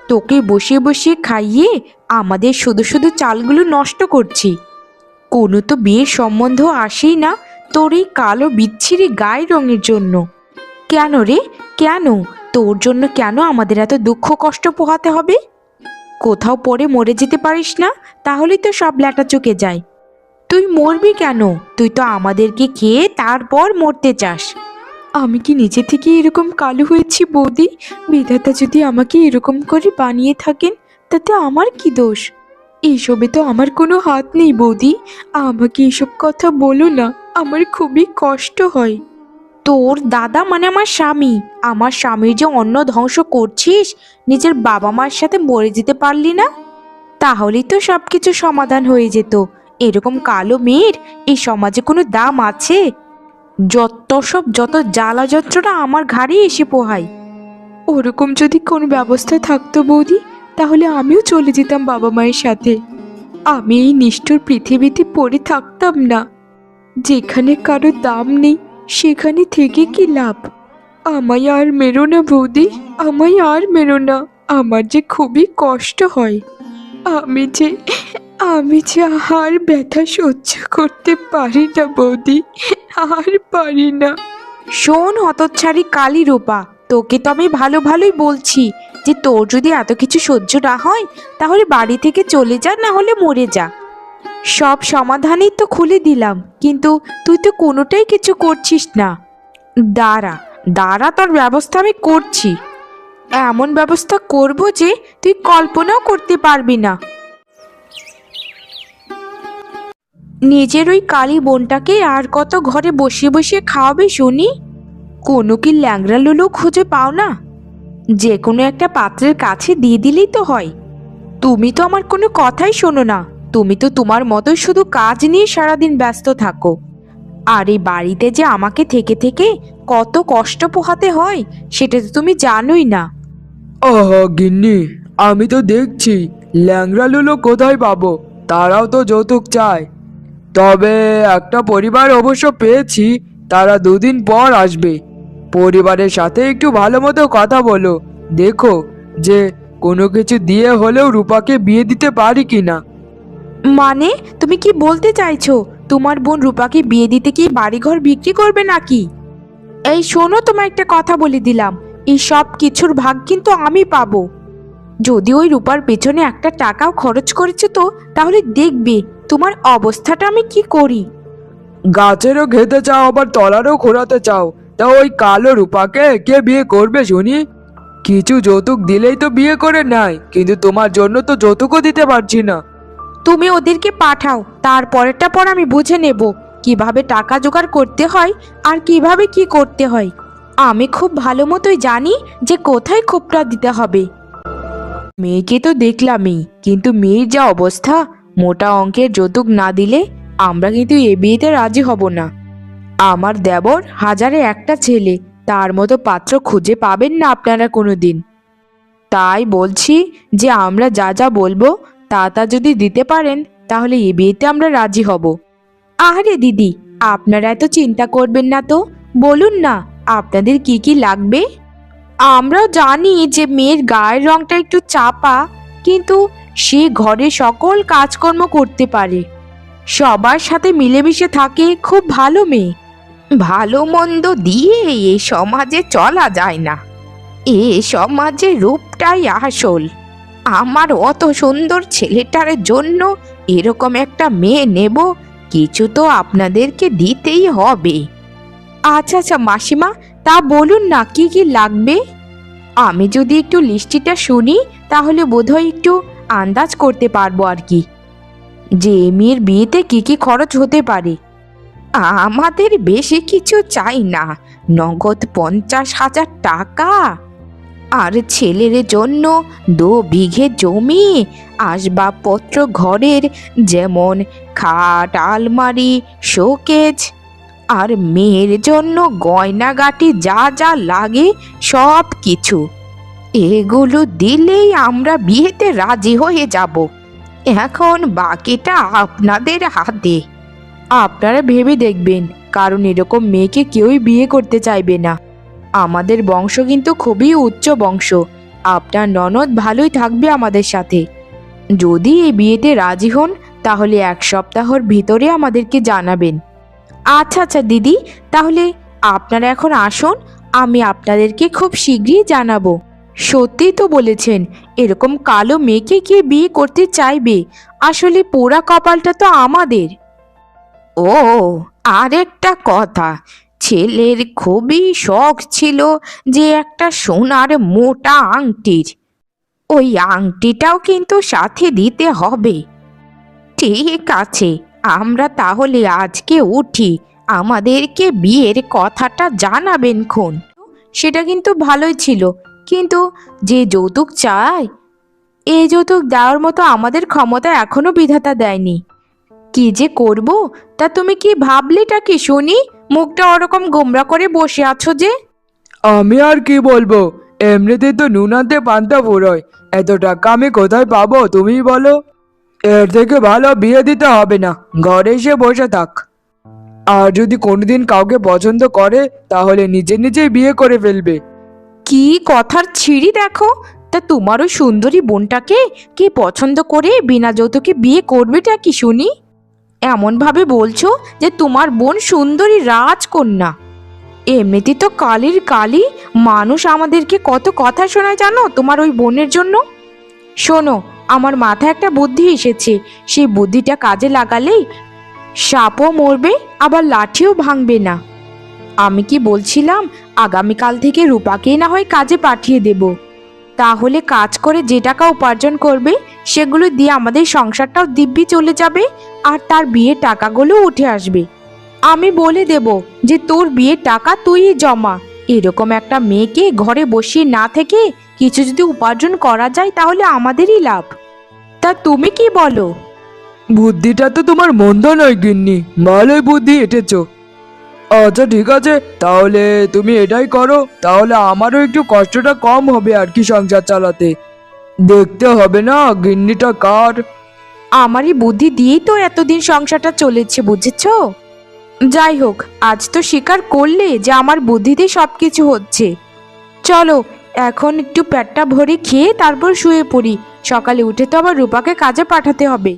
তোকে বসিয়ে বসিয়ে খাইয়ে আমাদের শুধু শুধু চালগুলো নষ্ট করছি। কোনো তো বিয়ের সম্বন্ধ আসেই না তোর এই কালো বিচ্ছিরি গায়ের রঙের জন্য। কেন রে, কেন? তোর জন্য কেন আমাদের এত দুঃখ কষ্ট পোহাতে হবে? কোথাও পড়ে মরে যেতে পারিস না? তাহলেই তো সব ল্যাটা চুকে যায়। তুই মরবি কেন? তুই তো আমাদেরকে খেয়ে তারপর মরতে চাস। আমি কি নিজে থেকে এরকম কালো হয়েছি বৌদি? বিধাতা যদি আমাকে এরকম করে বানিয়ে থাকেন তাতে আমার কি দোষ? এসবে তো আমার কোনো হাত নেই বৌদি। আমাকে এসব কথা বলো না, আমার খুবই কষ্ট হয়। তোর দাদা মানে আমার স্বামীর যে অন্ন ধ্বংস করছিস, নিজের বাবা মার সাথে মরে যেতে পারলি না? তাহলেই তো সবকিছু সমাধান হয়ে যেত। এরকম কালো মেয়ের এই সমাজে কোনো দাম আছে? যত জ্বালা যন্ত্রণা আমার ঘাড়ে এসে পোহায়। ওরকম যদি কোনো ব্যবস্থা থাকতো বৌদি, তাহলে আমিও চলে যেতাম বাবা মায়ের সাথে। আমি এই নিষ্ঠুর পৃথিবীতে পড়ে থাকতাম না। যেখানে কারো দাম নেই সেখানে থেকে কি লাভ? আমায় আর মেরো না বৌদি, আমায় আর মেরো না। আমার যে খুবই কষ্ট হয়। আমি যে আমি যে আর ব্যথা সহ্য করতে পারি না বৌদি, আর পারি না। শোন হতচ্ছাড়ি কালী রূপা, তোকে তো আমি ভালো ভালোই বলছি যে তোর যদি এত কিছু সহ্য না হয় তাহলে বাড়ি থেকে চলে যা, না হলে মরে যা। সব সমাধানই তো খুলে দিলাম, কিন্তু তুই তো কোনোটাই কিছু করছিস না। দাঁড়া দাঁড়া, তোর ব্যবস্থা আমি করছি। এমন ব্যবস্থা করব যে তুই কল্পনাও করতে পারবি না। নিজের ওই কালী বোনটাকে আর কত ঘরে বসিয়ে বসিয়ে খাওয়াবে শুনি? কোনো কি ল্যাংড়া লুলো খুঁজে পাও না? যে কোনো একটা পাত্রের কাছে দিয়ে দিলেই তো হয়। তুমি তো আমার কোনো কথাই শোনো না। তুমি তো তোমার মতোই শুধু কাজ নিয়ে সারাদিন ব্যস্ত থাকো। আর এই বাড়িতে যে আমাকে থেকে থেকে কত কষ্ট পোহাতে হয় সেটা তো তুমি জানোই না। আহা গিন্নি, আমি তো দেখছি ল্যাংড়া লুলো কোথায় পাবো, তারাও তো যৌতুক চায়। তবে একটা পরিবার অবশ্য পেয়েছি, তারা 2 দিন পর আসবে। পরিবারের সাথে একটু ভালো মতো কথা বলো, দেখো যে কোনো কিছু দিয়ে হলেও রূপাকে বিয়ে দিতে পারি কিনা। মানে তুমি কি বলতে চাইছো তোমার বোন রূপাকে বিয়ে দিতে কি বাড়িঘর বিক্রি করবে নাকি? এই শোনো, তোমার একটা কথা বলে দিলাম, এই সব কিছুর ভাগ কিন্তু আমি পাবো। যদি ওই রূপার পেছনে একটা টাকাও খরচ করেছো তো তাহলে দেখবে তোমার অবস্থাটা আমি কি করি। গাছেরও খেতে চাও আবার তলারও খোঁড়াতে চাও, তা ওই কালো রূপাকে কে বিয়ে করবে শুনি? কিছু যৌতুক দিলেই তো বিয়ে করে নেয়, কিন্তু তোমার জন্য তো যৌতুকও দিতে পারছি না। তুমি ওদেরকে পাঠাও, তারপরেরটা পর আমি বুঝে নেব কিভাবে টাকা জোগাড় করতে হয় আর কিভাবে কি করতে হয়। আমি খুব ভালো মতোই জানি যে কোথায় খোপটা দিতে হবে। মেয়েকে তো দেখলামই, কিন্তু মেয়ের যা অবস্থা, মোটা অঙ্কের যৌতুক না দিলে আমরা কিন্তু এ বিয়েতে রাজি হব না। আমার দেবর হাজারে একটা ছেলে, তার মতো পাত্র খুঁজে পাবেন না আপনারা কোনোদিন। তাই বলছি যে আমরা যা যা বলবো তা যদি দিতে পারেন তাহলে এ বিয়েতে আমরা রাজি হব। আরে দিদি, আপনারা এত চিন্তা করবেন না তো, বলুন না আপনাদের কি কি লাগবে। আমরা জানি যে মেয়ের গায়ের রংটা একটু চাপা, কিন্তু সে ঘরে সকল কাজকর্ম করতে পারে, সবার সাথে মিলেমিশে থাকে, খুব ভালো মেয়ে। ভালো মন্দ দিয়ে এ সমাজে চলা যায় না, এ সমাজে রূপটাই আসল। আমার অত সুন্দর ছেলেটার জন্য এরকম একটা মেয়ে নেব, কিছু তো আপনাদেরকে দিতেই হবে। আচ্ছা আচ্ছা মাসিমা, তা বলুন না কি কি লাগবে। আমি যদি একটু লিস্টিটা শুনি তাহলে বোধহয় একটু আন্দাজ করতে পারবো আর কি, যে মেয়ের বিয়েতে কি কি খরচ হতে পারে। আমাদের বেশি কিছু চাই না, নগদ 50,000 টাকা, আর ছেলের জন্য 2 বিঘে জমি, আসবাবপত্র ঘরের যেমন খাট, আলমারি, শোকেজ, আর মেয়ের জন্য গয়নাগাটি যা যা লাগে সব কিছু। এগুলো দিলেই আমরা বিয়েতে রাজি হয়ে যাব। এখন বাকিটা আপনাদের হাতে। আপনারা ভেবে দেখবেন, কারণ এরকম মেয়েকে কেউই বিয়ে করতে চাইবে না। আমাদের বংশ কিন্তু খুবই উচ্চ বংশ, আপনার ননদ ভালোই থাকবে আমাদের সাথে। যদি এই বিয়েতে রাজি হন তাহলে 1 সপ্তাহর ভিতরে আমাদেরকে জানাবেন। আচ্ছা আচ্ছা দিদি, তাহলে আপনারা এখন আসুন, আমি আপনাদেরকে খুব শীঘ্রই জানাবো। সত্যিই তো বলেছেন, এরকম কালো মেয়েকে কে বিয়ে করতে চাইবে? আসলে পোড়া কপালটা তো আমাদের। ও, আরেকটা কথা, ছেলের খুবই শখ ছিল যে একটা সোনার মোটা আংটির। ওই আংটিটাও কিন্তু সাথে দিতে হবে। ঠিক আছে, আমরা তাহলে আজকে উঠি, আমাদেরকে বিয়ের কথাটা জানাবেন খন। সেটা কিন্তু ভালোই ছিল, কিন্তু যে যৌতুক চায়, এই যৌতুক দেওয়ার মতো আমাদের ক্ষমতা এখনো বিধাতা দেয়নি। কি যে করব, তা তুমি কি ভাবলিটা কি শুনি? মুখটা ওরকম গোমরা করে বসে আছো যে। আমি আর কি বলবো, এমনিতেই তো নুন আনতে পান্তা ফুরোয়, এত টাকা আমি কোথায় পাবো তুমিই বলো। এর থেকে ভালো বিয়ে দিতে হবে না, ঘরে এসে বসে থাক। আর যদি কোনোদিন কাউকে পছন্দ করে তাহলে নিজে নিজেই বিয়ে করে ফেলবে। কি কথার ছিঁড়ি দেখো, তা তোমার ওই সুন্দরী বোনটাকে কে পছন্দ করে বিনা যৌতুকে বিয়ে করবেটা কি শুনি? এমন ভাবে বলছো যে তোমার বোন সুন্দরী রাজকন্যা। এমনিতে তো কালির কালি, মানুষ আমাদেরকে কত কথা শোনায় জানো তোমার ওই বোনের জন্য। শোনো, আমার মাথায় একটা বুদ্ধি এসেছে, সেই বুদ্ধিটা কাজে লাগালেই সাপও মরবে আবার লাঠিও ভাঙবে না। আমি কি বলছিলাম, আগামীকাল থেকে রূপাকেই না হয় কাজে পাঠিয়ে দেব। তাহলে কাজ করে যে টাকা উপার্জন করবে সেগুলো দিয়ে আমাদের সংসারটাও দিব্যি চলে যাবে, আর তার বিয়ের টাকাগুলো উঠে আসবে। আমি বলে দেব যে তোর বিয়ের টাকা তুই জমা। এরকম একটা মেয়েকে ঘরে বসিয়ে না থেকে কিছু যদি উপার্জন করা যায় তাহলে আমাদেরই লাভ। তা তুমি কি বলো? বুদ্ধিটা তো তোমার মন্দ নয় গিন্নি, ভালোই বুদ্ধি এঁটেছো। আচ্ছা ঠিক আছে, তাহলে তুমি এটাই করো, তাহলে আমারও একটু কষ্টটা কম হবে আর কি সংসার চালাতে। দেখতে হবে না গিন্নিটা কার। আমারই বুদ্ধি দিয়েই তো এতদিন সংসারটা চলেছে, বুঝেছো? যাই হোক, আজ তো স্বীকার করলে যে আমার বুদ্ধিতে সবকিছু হচ্ছে। চলো এখন একটু পেটটা ভরে খেয়ে তারপর শুয়ে পড়ি, সকালে উঠে তো আবার রূপাকে কাজে পাঠাতে হবে।